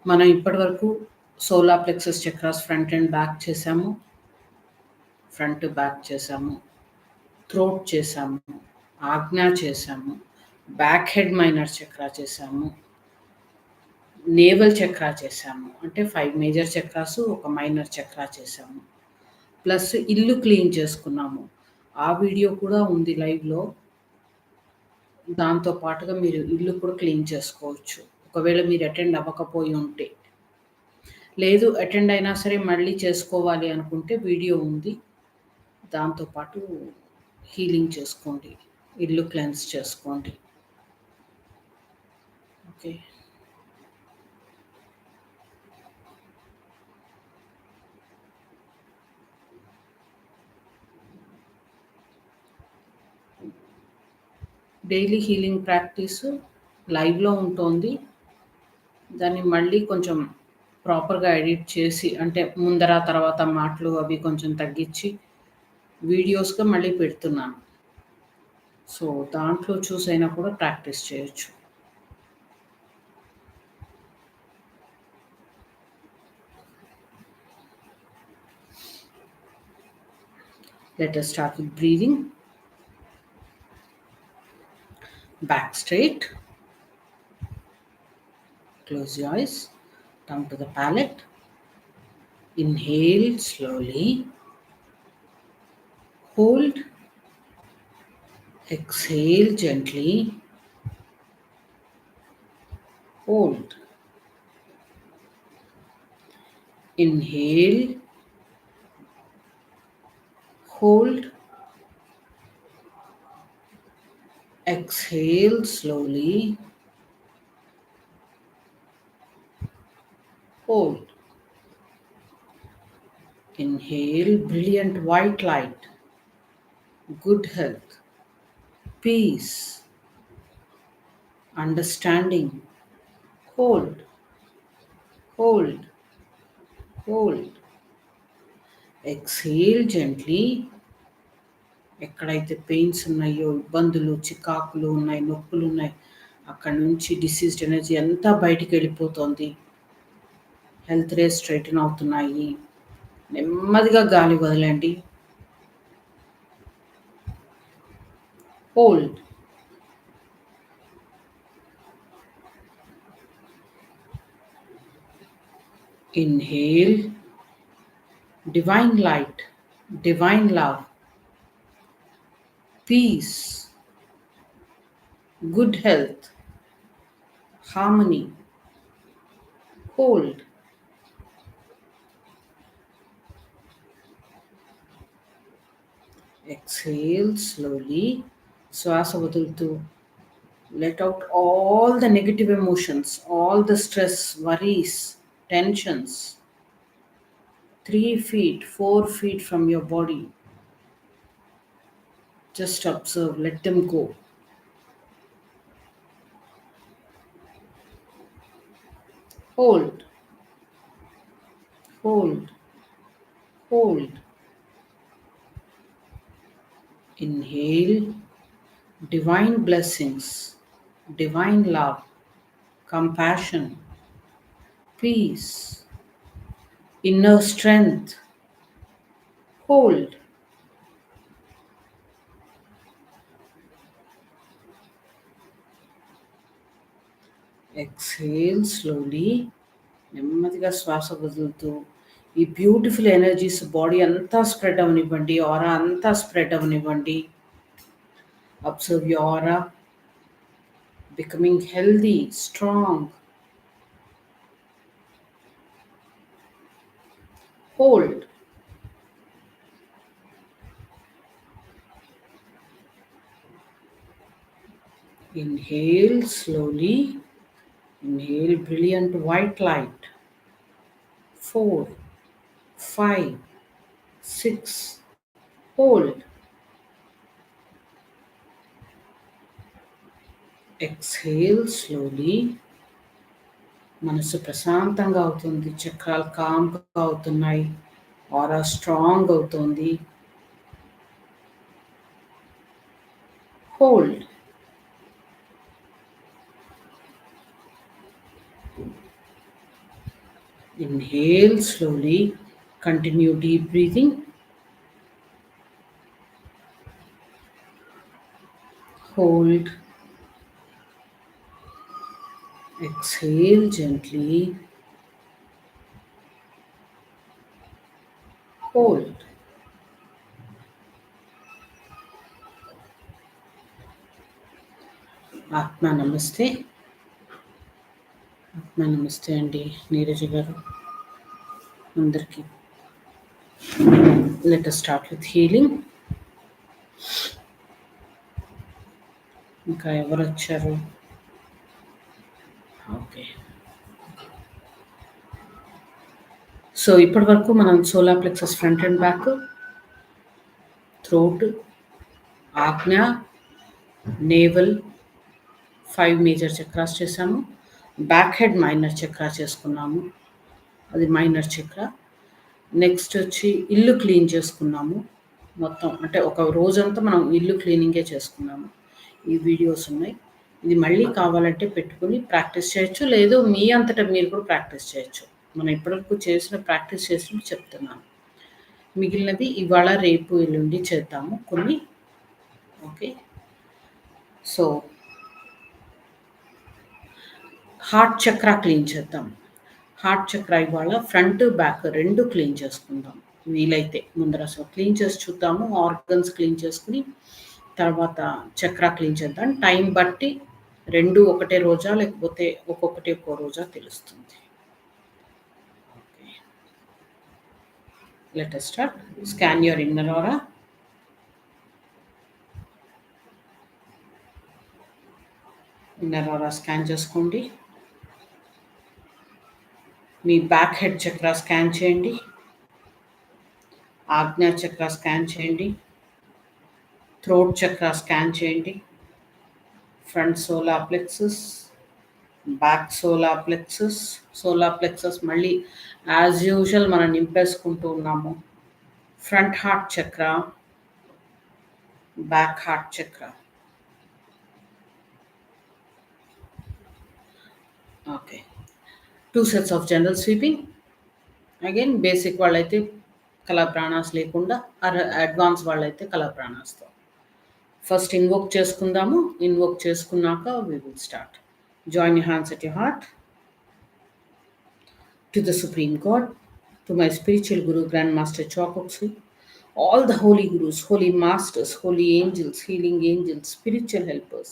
మనం ఇప్పటివరకు solar plexus chakras front and back చేసాము, ఫ్రంట్ బ్యాక్ చేసాము, థ్రోట్ చేసాము, ఆజ్ఞ చేసాము, బ్యాక్ హెడ్ మైనర్ చక్రా చేసాము, నేవల్ చక్రా చేసాము. అంటే 5 మేజర్ చక్రాస్, ఒక మైనర్ చక్రా చేసాము. ప్లస్ ఇల్లు క్లీన్ చేసుకున్నాము. ఆ వీడియో కూడా ఉంది లైవ్‌లో. దాంతో పాటుగా మీరు ఇల్లు కూడా క్లీన్ చేసుకోవచ్చు. ఒకవేళ మీరు అటెండ్ అవ్వకపోయి ఉంటే. లేదు అటెండ్ అయినా సరే మళ్ళీ చేసుకోవాలి అనుకుంటే వీడియో ఉంది. దాంతో పాటు హీలింగ్ చేసుకోండి. ఇల్లు క్లెన్స్ చేసుకోండి. ఓకే. డైలీ హీలింగ్ ప్రాక్టీస్ లైవ్‌లో ఉంటోంది. దాన్ని మళ్ళీ కొంచెం ప్రాపర్‌గా ఎడిట్ చేసి అంటే ముందర, తర్వాత మాటలు అవి కొంచెం తగ్గించి వీడియోస్‌గా మళ్ళీ పెడుతున్నాను. సో, దాంట్లో చూసైనా కూడా ప్రాక్టీస్ చేయొచ్చు. Let us start with breathing. Back straight. Close your eyes. Down to the palate. Inhale slowly. Hold. Exhale gently. Hold. Inhale. Hold. Exhale slowly. Hold. Inhale brilliant white light. Good health. Peace. Understanding. Hold. Hold. Hold. Exhale gently. ఎక్కడైతే pains ఉన్నాయో, ఇబ్బందులు, చికాకులు ఉన్నాయి, నొప్పులు ఉన్నాయి, అక్కడి నుంచి diseased energy అంతా బయటికి వెళ్ళిపోతుంది. హెల్త్ రేస్ స్ట్రైటన్ అవుతున్నాయి. నెమ్మదిగా గాలి వదలండి. Hold. Inhale divine light, divine love, peace, good health, harmony. Hold. Exhale slowly. శ్వాస వదులుతూ let out all the negative emotions, all the stress, worries, tensions. 3 feet, 4 feet from your body. Just observe, let them go. Hold. Hold. Hold. Inhale divine blessings, divine love, compassion, peace, inner strength. Hold. Exhale slowly. నెమ్మదిగా శ్వాస వదులుతూ ఈ beautiful energies body అంతా spread అవనివ్వండి, ఆరా అంతా spread అవనివ్వండి. Observe your aura becoming healthy, strong. Hold. Inhale slowly. Inhale brilliant white light. 4, 5, 6. Hold. Exhale slowly. మనసు ప్రశాంతంగా అవుతుంది, చక్రాలు కామ్గా అవుతున్నాయి, ఆరా స్ట్రాంగ్ అవుతుంది. Hold. Inhale slowly. Continue deep breathing. Hold. Exhale gently. Hold. Atma Namaste. Atma Namaste అండి నీరజ గారు అందరికీ. Let us start with healing. ఇంకా ఎవరు వచ్చారు? ఓకే. సో ఇప్పటి వరకు మనం solar plexus front and back, throat, ఆజ్ఞ, నేవల్ 5 మేజర్ చక్రాస్ చేసాము. బ్యాక్ హెడ్ మైనర్ చక్ర చేసుకున్నాము, అది మైనర్ చక్ర. నెక్స్ట్ వచ్చి ఇల్లు క్లీన్ చేసుకున్నాము మొత్తం, అంటే ఒక రోజంతా మనం ఇల్లు క్లీనింగే చేసుకున్నాము. ఈ వీడియోస్ ఉన్నాయి. ఇది మళ్ళీ కావాలంటే పెట్టుకుని ప్రాక్టీస్ చేయొచ్చు, లేదు మీ అంతటా మీరు కూడా ప్రాక్టీస్ చేయొచ్చు. మనం ఇప్పటివరకు ప్రాక్టీస్ చేసినట్టు చెప్తున్నాను. మిగిలినది ఇవాళ రేపు ఎల్లుండి చేద్దాము కొన్ని. Okay. So heart chakra clean చేద్దాం. హార్ట్ చక్ర ఇవాళ ఫ్రంట్ బ్యాక్ రెండు క్లీన్ చేసుకుందాం వీలైతే. ముందర అసలు క్లీన్ చేసి చూద్దాము, ఆర్గన్స్ క్లీన్ చేసుకుని తర్వాత చక్ర క్లీన్ చేద్దాం. టైం బట్టి రెండు ఒకటే రోజా లేకపోతే ఒక్కొక్కటి ఒక్కో రోజా తెలుస్తుంది. Okay, let us start. Scan your inner aura. Inner aura scan చేసుకోండి. మీ బ్యాక్ హెడ్ చక్ర స్కాన్ చేయండి. ఆజ్ఞా చక్ర స్కాన్ చేయండి. థ్రోట్ చక్ర స్కాన్ చేయండి. Front solar plexus, back solar plexus. Solar plexus మళ్ళీ యాజ్ యూజువల్ మనం నింపేసుకుంటూ ఉన్నాము. Front heart chakra, back heart చక్ర. Okay, 2 sets of general sweeping. Again basic వాళ్ళైతే కళా ప్రాణాస్ లేకుండా, అడ్వాన్స్ వాళ్ళైతే కళా ప్రాణాస్తో. ఫస్ట్ ఇన్వోక్ చేసుకుందాము. ఇన్వోక్ చేసుకున్నాక we will start. Join your hands at your heart. To the Supreme God, to my spiritual Guru, Grandmaster Chokoksui, all the holy Gurus, holy masters, holy angels, healing angels, spiritual helpers,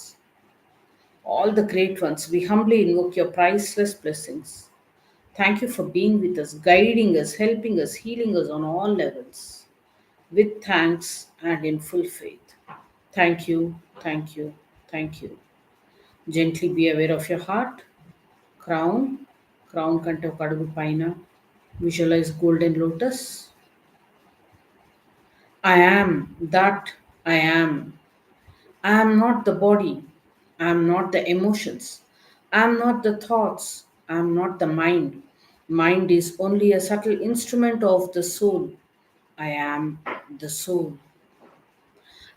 all the great ones, we humbly invoke your priceless blessings. Thank you for being with us, guiding us, helping us, healing us on all levels. With thanks and in full faith. Thank you, thank you, thank you. Gently be aware of your heart, crown, crown కంటే ఒక అడుగు పైన. Visualize golden lotus. I am that I am. I am not the body. I am not the emotions. I am not the thoughts. I am not the mind. Mind is only a subtle instrument of the soul. I am the soul.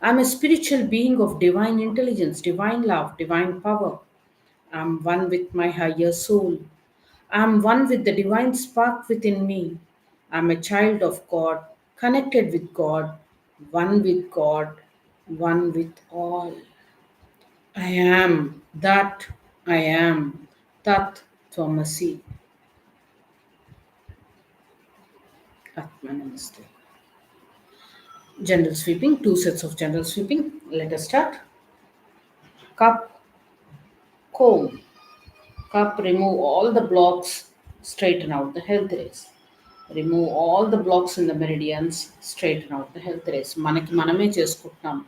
I am a spiritual being of divine intelligence, divine love, divine power. I am one with my higher soul. I am one with the divine spark within me. I am a child of God, connected with God, one with God, one with all. I am that I am. Tat Tvamasi. Atma Namaste. General sweeping, 2 sets of general sweeping. Let us start. Cup, comb. Cup, remove all the blocks, straighten out the health rays. Remove all the blocks in the meridians, straighten out the health rays. మనకి మనమే చేసుకుంటున్నాం.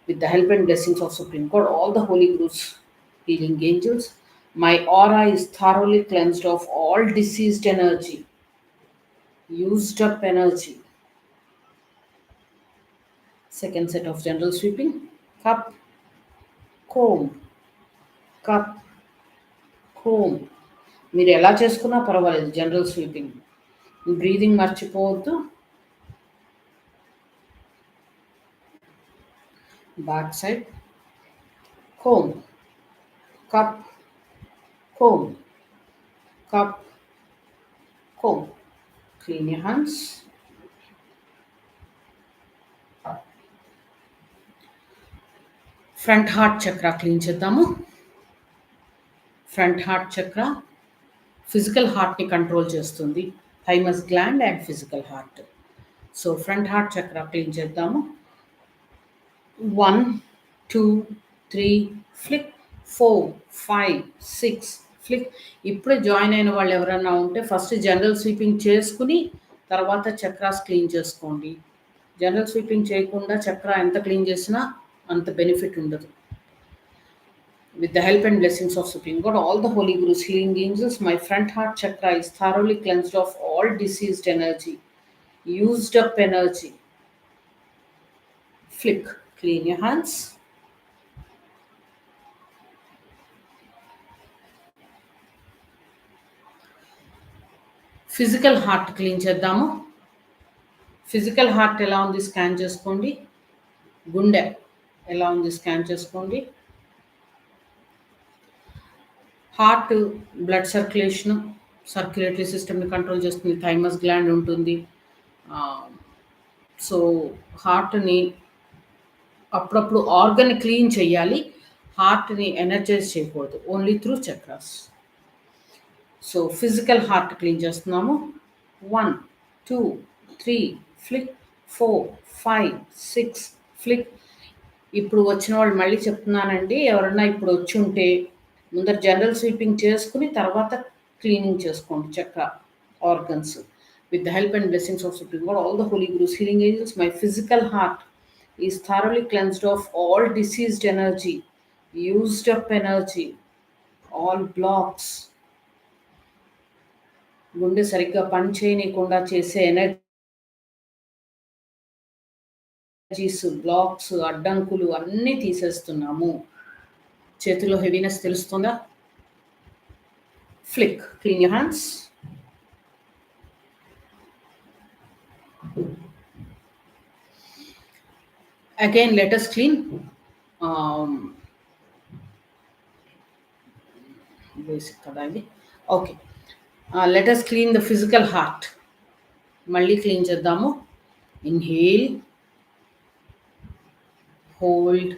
With the help and blessings of Supreme God, all the holy gurus, healing angels, my aura is thoroughly cleansed of all diseased energy, used up energy. Second set of general sweeping. Cup, comb, cup, comb. మీరు ఎలా చేసుకున్నా పర్వాలేదు general sweeping. Breathing మర్చిపోవద్దు. Back side, comb, cup, comb, cup, home. Clean your hands. Front heart chakra clean చేద్దాము. Front heart చక్ర physical హార్ట్ని control చేస్తుంది. Thymus gland and physical heart. So front heart chakra clean చేద్దాము. 1 2 3 flick, 4 5 6 flick. ఇప్పుడే join అయిన వాళ్ళు ఎవరైనా ఉంటే ఫస్ట్ జనరల్ స్వీపింగ్ చేసుకుని తర్వాత చక్రాస్ క్లీన్ చేసుకోండి. జనరల్ స్వీపింగ్ చేయకుండా చక్ర ఎంత క్లీన్ చేసినా అంత బెనిఫిట్ ఉండదు. With the help and blessings of Supreme God, all the Holy Gurus, healing angels, my front heart chakra is thoroughly cleansed of all diseased energy, used up energy. Flick, clean your hands. Physical heart clean చేద్దాము. Physical heart ఎలా ఉంది scan చేసుకోండి. గుండె ఎలా ఉంది scan చేసుకోండి. Heart blood circulatory సిస్టమ్ని control చేస్తుంది. థైమస్ గ్లాండ్ ఉంటుంది. సో హార్ట్ని అప్పుడప్పుడు ఆర్గన్ క్లీన్ చేయాలి. హార్ట్ని ఎనర్జైజ్ చేయకూడదు. Only through chakras. So physical heart clean చేస్తున్నాము. 1 2 3 ఫ్లిక్, 4 5 6 ఫ్లిక్. ఇప్పుడు వచ్చిన వాళ్ళు మళ్ళీ చెప్తున్నానండి, ఎవరన్నా ఇప్పుడు వచ్చి ఉంటే ముందర జనరల్ స్వీపింగ్ చేసుకుని తర్వాత క్లీనింగ్ చేసుకోండి chakra organs. With the help and blessings of supreme God, all the holy gurus, healing angels, my physical heart is thoroughly cleansed of all diseased energy, used up energy, all blocks. గుండె సరిగ్గా పని చేయనీయకుండా చేసే energies, blocks, అడ్డంకులు అన్నీ తీసేస్తున్నాము. చేతిలో heaviness తెలుస్తుందా? Flick, clean your hands. Again, let us clean. Basic kada idi. Okay. Let us clean the physical heart. Malli clean cheddaamu. Inhale, hold,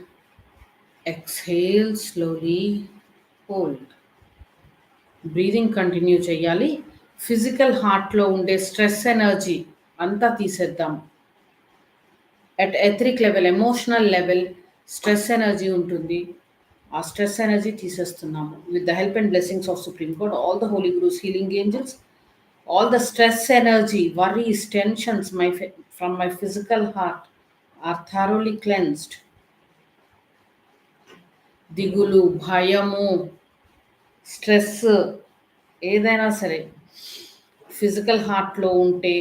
exhale slowly, hold. Breathing continue cheyali. Physical heart lo unde stress energy anta తీసేద్దాము. At etheric level, emotional level, stress energy ఉంటుంది. ఆ stress energy తీసేస్తున్నాము. With the help and blessings of supreme God, all the holy gurus, healing angels, all the stress energy, worries, tensions from my physical heart are thoroughly cleansed. దిగులు, భయము, stress ఏదైనా సరే physical హార్ట్లో ఉంటే,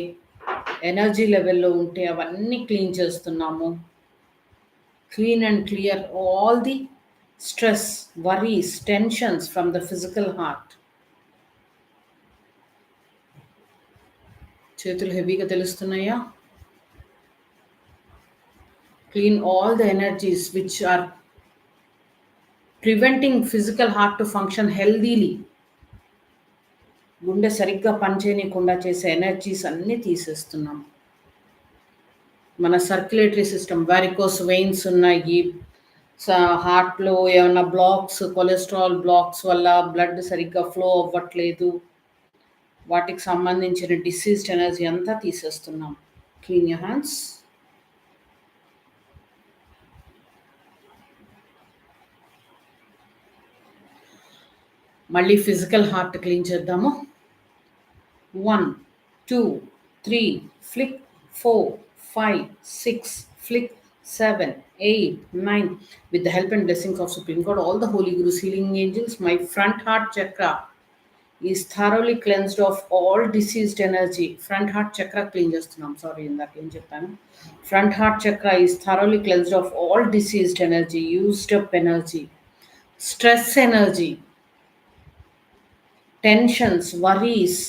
energy లెవెల్లో ఉంటే అవన్నీ క్లీన్ చేస్తున్నాము. Clean and clear all the stress, worries, tensions from the physical heart. చేతులు హెవీగా తెలుస్తున్నాయా? Clean all the energies which are preventing physical heart to function healthily. గుండె సరిగ్గా పనిచేయకుండా చేసే ఎనర్జీస్ అన్నీ తీసేస్తున్నాం. మన సర్క్యులేటరీ సిస్టమ్, వారికోస్ వెయిన్స్ ఉన్నాయి, హార్ట్లో ఏమైనా బ్లాక్స్, కొలెస్ట్రాల్ బ్లాక్స్ వల్ల బ్లడ్ సరిగ్గా ఫ్లో అవ్వట్లేదు, వాటికి సంబంధించిన డిసీజ్డ్ ఎనర్జీ అంతా తీసేస్తున్నాం. Clean your hands. మళ్ళీ ఫిజికల్ హార్ట్ క్లీన్ చేద్దాము. 1 2 3 flick, 4 5 6 flick, 7 8 9. With the help and blessings of Supreme God, all the holy gurus, healing angels, my front heart chakra is thoroughly cleansed of all diseased energy. Front heart chakra clean చేస్తున్నాం. Sorry, ఇందాక ఏం చెప్పాను. Front heart chakra is thoroughly cleansed of all diseased energy, used up energy, stress energy, tensions, worries.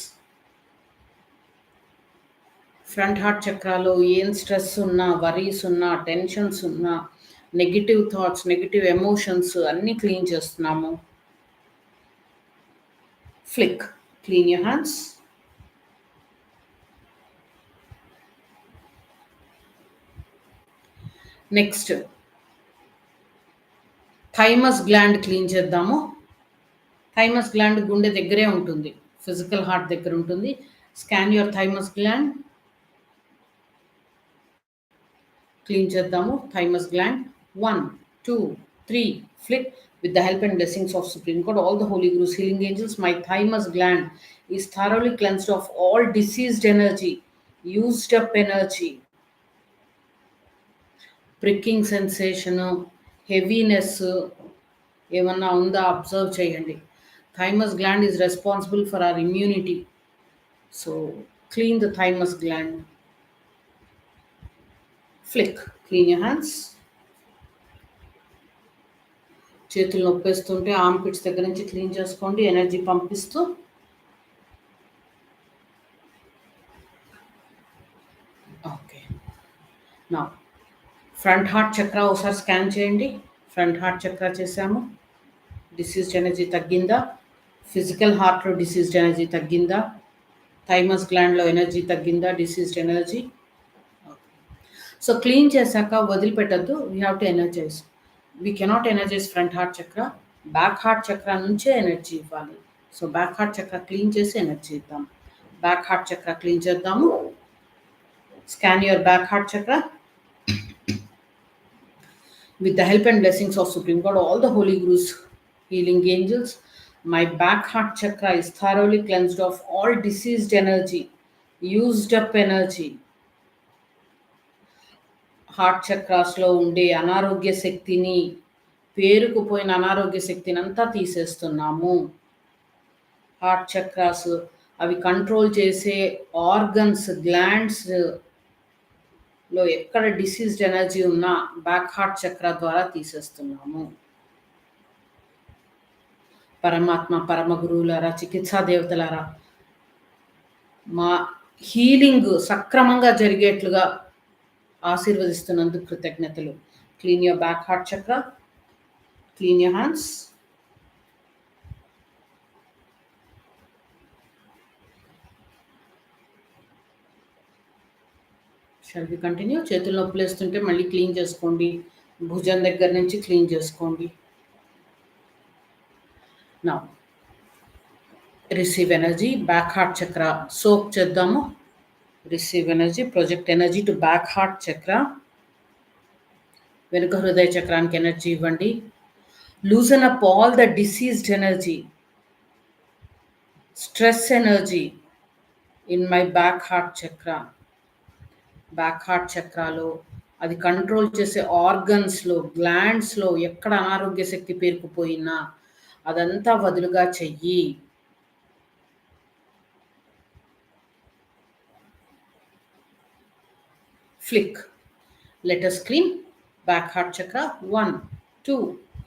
Front heart చక్రాలో ఏం stress ఉన్నా, worries ఉన్నా, tensions ఉన్నా, negative thoughts, negative emotions అన్నీ క్లీన్ చేస్తున్నాము. Flick, clean your hands. Next thymus gland clean చేద్దాము. Thymus gland గుండె దగ్గరే ఉంటుంది, ఫిజికల్ హార్ట్ దగ్గర ఉంటుంది. Scan your thymus gland. Clean చేద్దాము thymus gland. 1, 2, 3 flick. With the help and blessings of Supreme God, all the Holy Gurus, healing angels, my thymus gland is thoroughly cleansed of all diseased energy, used up energy, pricking sensation, heaviness ఏమన్నా ఉందా observe చేయండి. Thymus gland is responsible for hour immunity. So clean the thymus gland. Flick. Clean your hands. చేతులు నొప్పేస్తుంటే arm pits దగ్గర నుంచి clean చేసుకోండి, energy పంపిస్తూ. Okay. నా front heart చక్ర ఒకసారి స్కాన్ చేయండి. ఫ్రంట్ హార్ట్ చక్ర చేసాము. డిసీజ్డ్ ఎనర్జీ తగ్గిందా? ఫిజికల్ హార్ట్లో డిసీజ్డ్ ఎనర్జీ తగ్గిందా? థైమస్ గ్లాండ్లో ఎనర్జీ తగ్గిందా? Diseased energy. సో క్లీన్ చేశాక వదిలిపెట్టద్దు. We have to energize. We cannot energize front heart chakra. Back heart chakra నుంచే ఎనర్జీ ఇవ్వాలి. So back heart chakra clean చేసి ఎనర్జీ ఇద్దాం. బ్యాక్ హార్ట్ చక్ర క్లీన్ చేద్దాము. Scan your back heart chakra. With the help and blessings of Supreme God, all the Holy Gurus, healing angels, my back heart chakra is thoroughly cleansed of all diseased energy, used up energy. Heart చక్రాస్లో ఉండే అనారోగ్య శక్తిని, పేరుకుపోయిన అనారోగ్య శక్తిని అంతా తీసేస్తున్నాము. Heart chakras అవి కంట్రోల్ చేసే ఆర్గన్స్, గ్లాండ్స్ లో ఎక్కడ డిసీజ్డ్ ఎనర్జీ ఉన్నా బ్యాక్ హార్ట్ చక్ర ద్వారా తీసేస్తున్నాము. పరమాత్మ, పరమ గురువులారా, చికిత్సా దేవతలారా, మా హీలింగ్ సక్రమంగా జరిగేట్లుగా ఆశీర్వదిస్తున్నందుకు కృతజ్ఞతలు. Clean your back heart chakra. Clean your hands. Shall we continue. చేతులు నొప్పులు వేస్తుంటే మళ్ళీ క్లీన్ చేసుకోండి. భుజం దగ్గర నుంచి క్లీన్ చేసుకోండి. నా రిసీవ్ ఎనర్జీ. బ్యాక్ హార్ట్ చక్ర సోక్ చేద్దాము. Receive energy, project energy to back heart చక్ర. వెనుక హృదయ చక్రానికి ఎనర్జీ ఇవ్వండి. Loosen up all the diseased energy, stress energy in my back heart chakra. Back heart చక్రాలో అది కంట్రోల్ చేసే ఆర్గన్స్లో, గ్లాండ్స్లో ఎక్కడ అనారోగ్య శక్తి పేరుకుపోయినా అదంతా వదులుగా చెయ్యి. Flick. Let us clean back heart chakra. 1, 2,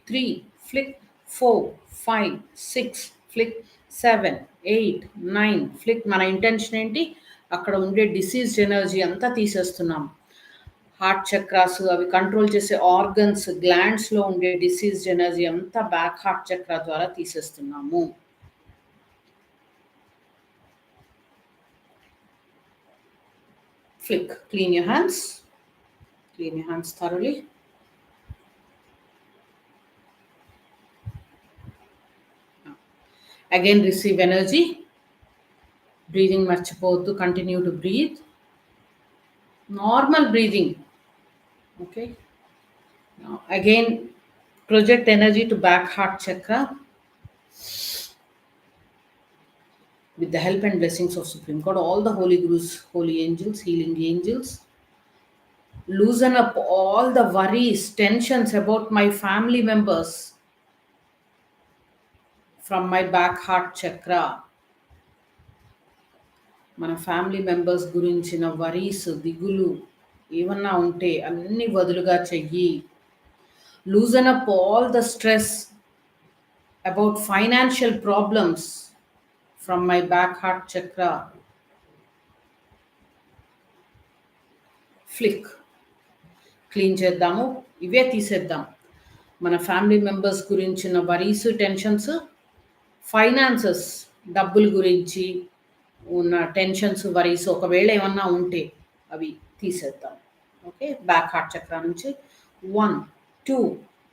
3 flick. 4, 5, 6 flick. 7, 8, 9 flick. మన ఇంటెన్షన్ ఏంటి? అక్కడ ఉండే డిసీజ్డ్ ఎనర్జీ అంతా తీసేస్తున్నాం. హార్ట్ చక్రాస్ అవి కంట్రోల్ చేసే ఆర్గన్స్, గ్లాండ్స్లో ఉండే డిసీజ్డ్ ఎనర్జీ అంతా బ్యాక్ హార్ట్ చక్ర ద్వారా తీసేస్తున్నాము. Flick. Clean your hands. Clean your hands thoroughly. Again, receive energy. Breathing marchipoddu. Continue to breathe. Normal breathing. Okay. Now, again, project energy to back heart chakra. With the help and blessings of Supreme God, all the Holy Gurus, holy angels, healing angels, loosen up all the worries, tensions about my family members from my back heart chakra. మన family members గురించిన worries, దిగులు ఏమన్నా ఉంటే అన్ని వదులుగా చెయ్యి. Loosen up all the stress about financial problems from my back heart chakra. Flick. Clean చేద్దాము. ఇవే తీసేద్దాం. మన ఫ్యామిలీ మెంబర్స్ గురించిన వరీస్, టెన్షన్స్, ఫైనాన్సెస్, డబ్బుల గురించి ఉన్న టెన్షన్స్, వరీస్ ఒకవేళ ఏమన్నా ఉంటే అవి తీసేద్దాం. ఓకే. బ్యాక్ హార్ట్ చక్ర నుంచి 1, 2,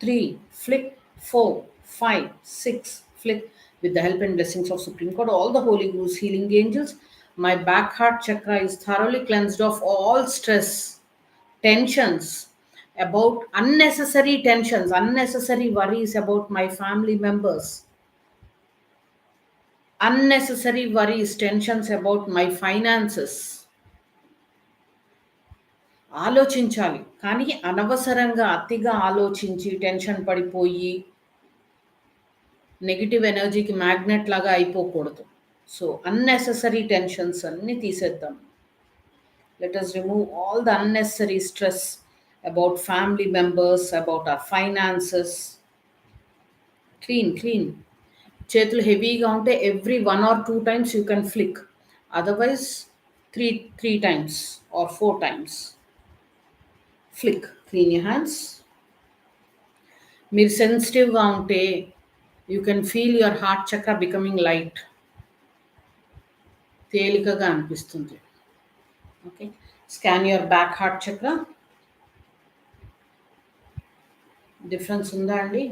3, flick, 4, 5, 6, flick. With the help and blessings of Supreme Court, all the holy gurus, healing angels, my back heart chakra is thoroughly cleansed of all stress, tensions, about unnecessary tensions, unnecessary worries about my family members, unnecessary worries, tensions about my finances. ఆలోచించాలి, కానీ అనవసరంగా అతిగా ఆలోచించి tension పడిపోయి negative ఎనర్జీకి magnet లాగా అయిపోకూడదు. So unnecessary tensions అన్నీ తీసేద్దాం. Let us remove all the unnecessary stress about family members, about our finances. Clean. చేతులు హెవీగా ఉంటే every 1 or 2 times you can flick, otherwise three times or 4 times flick. Clean your hands. మీరు సెన్సిటివ్గా ఉంటే you can feel your heart chakra becoming light, తేలికగా అనిపిస్తుంది. Okay, scan your back heart chakra. Difference ఉందా అండి?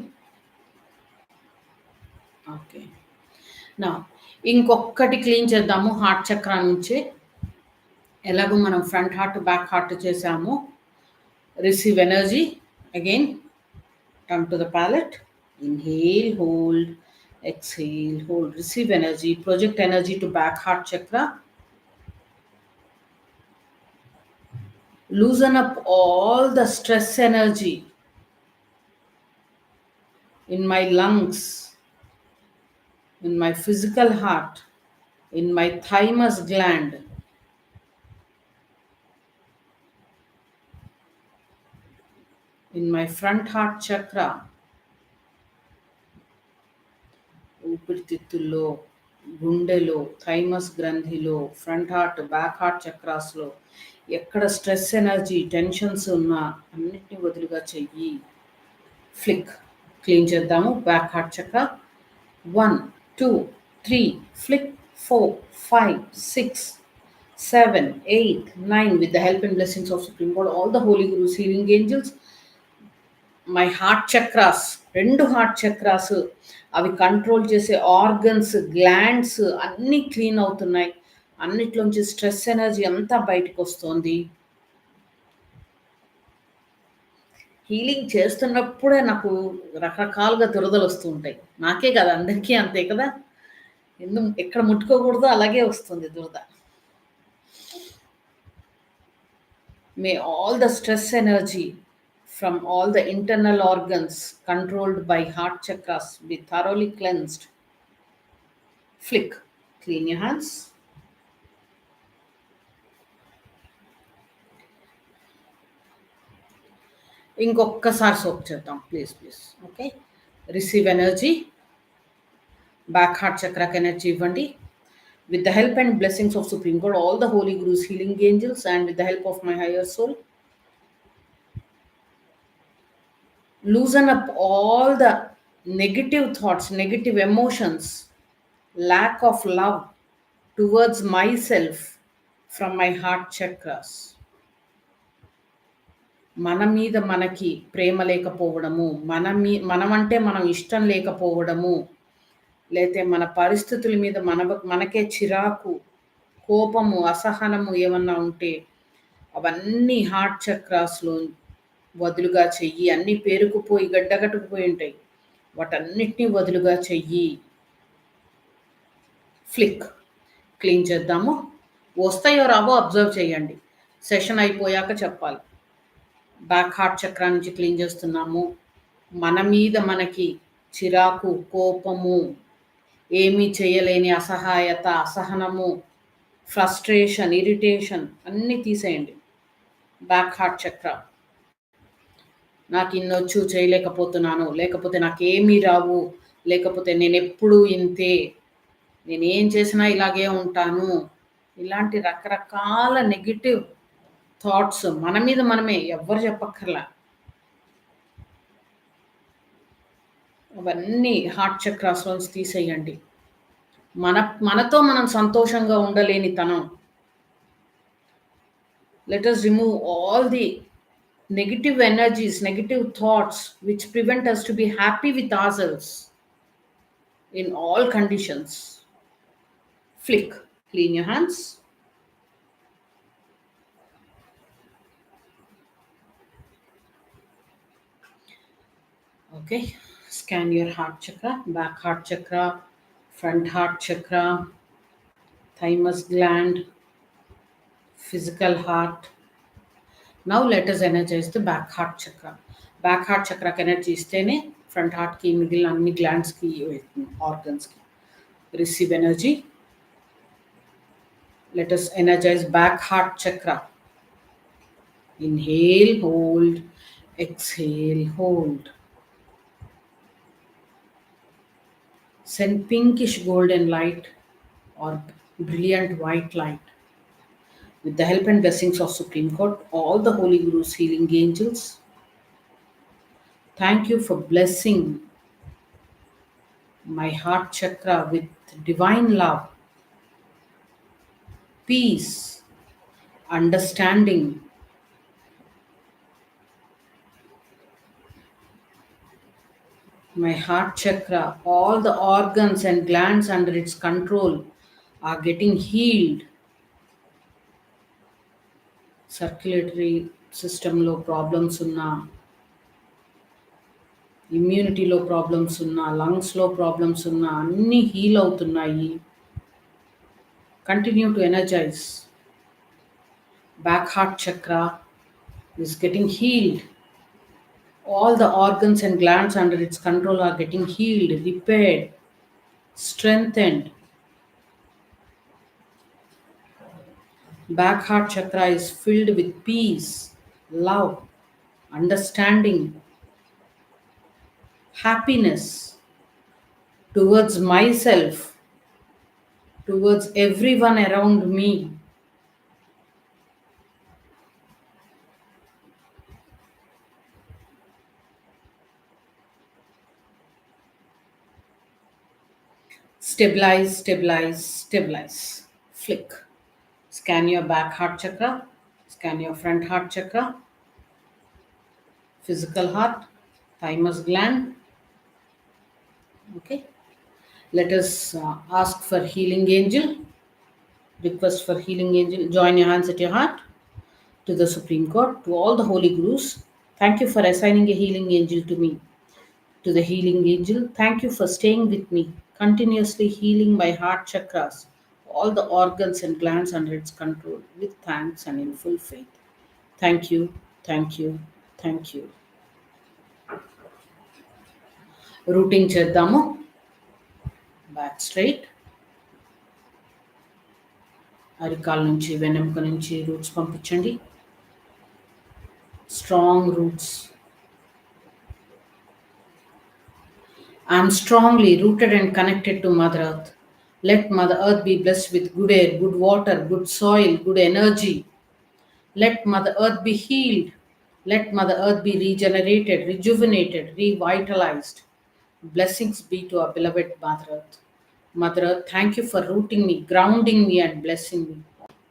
ఓకే, నా ఇంకొకటి క్లీన్ చేద్దాము హార్ట్ చక్ర నుంచి. ఎలాగో మనం ఫ్రంట్ హార్ట్ బ్యాక్ హార్ట్ చేసాము. Receive energy again. Come to the palate. Inhale, hold, exhale, hold. Receive energy. Project energy to back heart chakra. Loosen up all the stress energy in my lungs, in my physical heart, in my thymus gland, in my front heart chakra, ఊపిరితిత్తుల్లో, గుండెలో, thymus గ్రంథిలో, front heart back heart చక్రాస్లో ఎక్కడ stress energy tensions ఉన్నా అన్నిటిని వదులుగా చెయ్యి. Flick. Clean చేద్దాము back heart chakra. 1, 2, 3, flick, 4, 5, 6, 7, 8, 9. With the help and blessings of Supreme God, all the holy gurus, healing angels, my heart chakras, 2 heart chakras, అవి control చేసే organs, glands అన్నీ క్లీన్ అవుతున్నాయి. అన్నిట్లోంచి స్ట్రెస్ ఎనర్జీ అంతా బయటకు వస్తుంది. హీలింగ్ చేస్తున్నప్పుడే నాకు రకరకాలుగా దురదలు వస్తూ ఉంటాయి. నాకే కదా, అందరికీ అంతే కదా. ఎక్కడ ముట్టుకోకూడదో అలాగే వస్తుంది దురద. మే all the stress energy from all the internal organs controlled by heart chakras be thoroughly cleansed. Flick. Clean your hands. ఇంకొక్కసారి సోప్ చేద్దాం please. Okay, receive energy. Back heart చక్రాకి ఎనర్జీ ఇవ్వండి. With the help and blessings of supreme God, all the holy gurus, healing angels, and with the help of my higher soul, loosen up all the negative thoughts, negative emotions, lack of love towards myself from my heart chakras. మన మీద మనకి ప్రేమ లేకపోవడము, మనమంటే మనం ఇష్టం లేకపోవడము, లేతే మన పరిస్థితుల మీద మనకే చిరాకు, కోపము, అసహనము ఏమన్నా ఉంటే అవన్నీ హార్ట్ చక్రాస్లో వదులుగా చెయ్యి. అన్నీ పేరుకుపోయి గడ్డగట్టుకుపోయి ఉంటాయి, వాటన్నిటినీ వదులుగా చెయ్యి. ఫ్లిక్. క్లీన్ చేద్దాము. వస్తాయో రావో అబ్జర్వ్ చేయండి, సెషన్ అయిపోయాక చెప్పాలి. బ్యాక్ హార్ట్ చక్రా నుంచి క్లీన్ చేస్తున్నాము. మన మీద మనకి చిరాకు, కోపము, ఏమీ చేయలేని అసహాయత, అసహనము, ఫ్రస్ట్రేషన్, ఇరిటేషన్ అన్నీ తీసేయండి. బ్యాక్ హార్ట్ చక్ర. నాకు ఇన్నొచ్చు చేయలేకపోతున్నాను, లేకపోతే నాకేమీ రావు, లేకపోతే నేను ఎప్పుడూ ఇంతే, నేనేం చేసినా ఇలాగే ఉంటాను, ఇలాంటి రకరకాల నెగిటివ్ థాట్స్ మన మీద మనమే, ఎవ్వరు చెప్పక్కర్లా, అవన్నీ హార్ట్ చక్రాస్లోంచి తీసేయండి. మనతో మనం సంతోషంగా ఉండలేని తనం. Let us remove all the negative energies, negative thoughts, which prevent us to be happy with ourselves in all conditions. Flick. Clean your hands. Okay. Scan your heart chakra, back heart chakra, front heart chakra, thymus gland, physical heart. Now let us energize the back heart chakra. Back heart chakra కి energy ఇస్తేనే front heart కి మిగిలిన అన్ని glands కి organs కి receive energy. Let us energize back heart chakra. Inhale, hold, exhale, hold. Send pinkish golden light or brilliant white light. With the help and blessings of Supreme Court, all the Holy Gurus, healing angels, thank you for blessing my heart chakra with divine love, peace, understanding. My heart chakra, all the organs and glands under its control are getting healed. Circulatory సిస్టంలో problems ఉన్నా, ఇమ్యూనిటీలో problems ఉన్నా, లంగ్స్లో problems ఉన్నా అన్నీ heal అవుతున్నాయి. Continue to energize. Back heart chakra is getting healed. All the organs and glands under its control are getting healed, repaired, strengthened. Back heart chakra is filled with peace, love, understanding, happiness towards myself, towards everyone around me. Stabilize, stabilize, stabilize. Flick. Scan your back heart chakra, scan your front heart chakra, physical heart, thymus gland. Okay. Let us ask for healing angel. Request for healing angel. Join your hands at your heart. To the Supreme Court, to all the Holy Gurus, thank you for assigning a healing angel to me. To the healing angel, thank you for staying with me, continuously healing my heart chakras, all the organs and glands under its control, with thanks and in full faith. Thank you, thank you, thank you. Rooting చేద్దాము. Back straight. అరికాల నుంచి వెన్నెముక నుంచి roots పంపించండి. Strong roots. I am strongly rooted and connected to Mother Earth. Let Mother Earth be blessed with good air, good water, good soil, good energy. Let Mother Earth be healed. Let Mother Earth be regenerated, rejuvenated, revitalized. Blessings be to our beloved Mother Earth. Mother Earth, thank you for rooting me, grounding me, and blessing me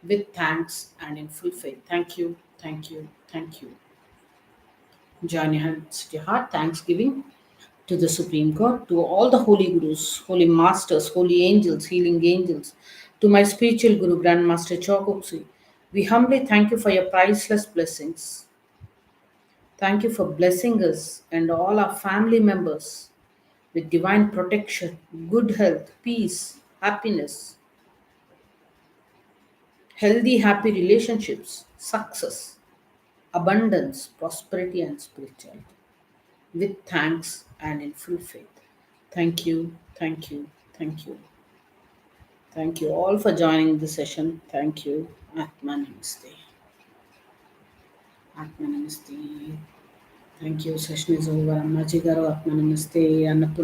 with thanks and in full faith. Thank you, thank you, thank you. Join your hands to your heart. Thanksgiving to the Supreme Court, to all the Holy Gurus, Holy Masters, Holy Angels, Healing Angels, to my spiritual Guru, Grandmaster Chokopsi. We humbly thank you for your priceless blessings. Thank you for blessing us and all our family members with divine protection, good health, peace, happiness, healthy, happy relationships, success, abundance, prosperity, and spirituality. With thanks and in full faith. Thank you, thank you, thank you. Thank you all for joining the session. Thank you. Atma Namaste. Atma Namaste. Thank you. Session is over. Ammaji garu Atma Namaste. Annapurna